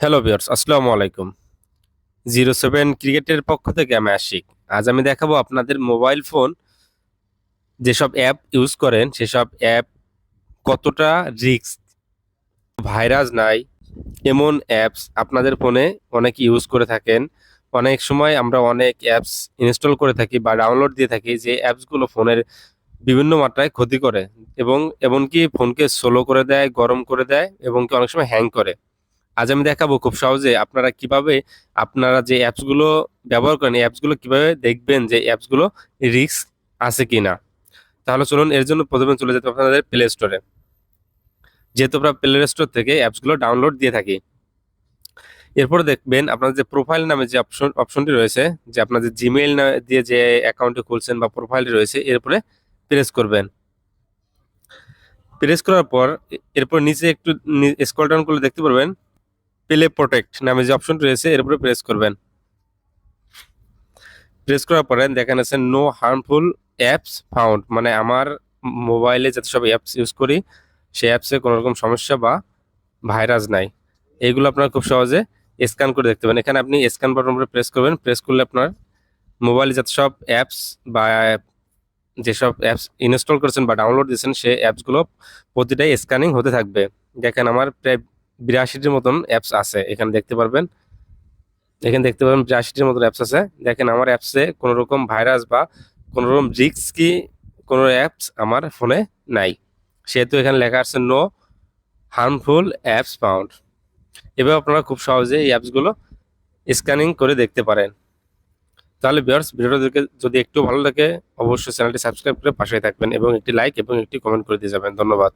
Hello viewers, আসসালামু আলাইকুম। 07 ক্রিকেটের পক্ষ থেকে আমি আশিক। আজ আমি দেখাবো আপনাদের মোবাইল ফোন যেসব অ্যাপ ইউজ করেন সেসব অ্যাপ কতটা রিস্ক, ভাইরাস নাই এমন অ্যাপস আপনাদের ফোনে অনেকে ইউজ করে থাকেন। অনেক সময় আমরা অনেক অ্যাপস ইনস্টল করে থাকি বা ডাউনলোড দিয়ে থাকি যে অ্যাপসগুলো ফোনের বিভিন্ন মাত্রায় ক্ষতি করে এবং এমনকি ফোনকে স্লো করে দেয়, গরম করে দেয় এবং কি অনেক সময় হ্যাং করে। আজ আমি দেখাবো খুব সহজে আপনারা কিভাবে আপনারা যে অ্যাপসগুলো ব্যবহার করেন, এই অ্যাপসগুলো কিভাবে দেখবেন যে অ্যাপসগুলো রিস্ক আছে কিনা। তাহলে চলুন এর জন্য প্রথমে চলে যেতে হবে আপনাদের প্লে স্টোরে। যেহেতু আমরা প্লে স্টোর থেকে অ্যাপসগুলো ডাউনলোড দিয়ে থাকি। এরপরে দেখবেন আপনাদের যে প্রোফাইল নামে যে অপশনটি রয়েছে, যে আপনাদের জিমেইল দিয়ে যে অ্যাকাউন্টটি খুলছেন বা প্রোফাইলটি রয়েছে এরপরে প্রেস করবেন। প্রেস করার পর এরপর নিচে একটু স্ক্রল ডাউন করলে দেখতে পারবেন প্লে প্রোটেক্ট নামে যে অপশনটি রয়েছে এর উপরে প্রেস করবেন। প্রেস করার পরে দেখেন আছে নো হার্মফুল অ্যাপস ফাউন্ড, মানে আমার মোবাইলে যত সব অ্যাপস ইউজ করি সেই অ্যাপসে কোনো রকম সমস্যা বা ভাইরাস নাই। এইগুলো আপনারা খুব সহজে স্ক্যান করে দেখতে পাবেন। এখানে আপনি স্ক্যান বাটন উপরে প্রেস করবেন। প্রেস করলে আপনার মোবাইলে যত সব অ্যাপস বা যেসব অ্যাপস ইনস্টল করেছেন বা ডাউনলোড দিয়েছেন সেই অ্যাপসগুলো প্রতিটাই স্ক্যানিং হতে থাকবে। দেখেন আমার প্রায় 82টির মতন অ্যাপস আছে, এখানে দেখতে পারবেন। এখানে দেখতে পাবেন 82টির মতো অ্যাপস আছে। দেখেন আমার অ্যাপসে কোনো রকম ভাইরাস বা কোনো রকম রিস্কি কোনো অ্যাপস আমার ফোনে নাই। সেহেতু এখানে লেখা আছে নো হার্মফুল অ্যাপস ফাউন্ড। এভাবে আপনারা খুব সহজে এই অ্যাপসগুলো স্ক্যানিং করে দেখতে পারেন। তাহলে ভিউয়ার্স, ভিডিওটা দেখে যদি একটু ভালো লাগে অবশ্যই চ্যানেলটি সাবস্ক্রাইব করে পাশে থাকবেন এবং একটি লাইক এবং একটি কমেন্ট করে দিয়ে যাবেন। ধন্যবাদ।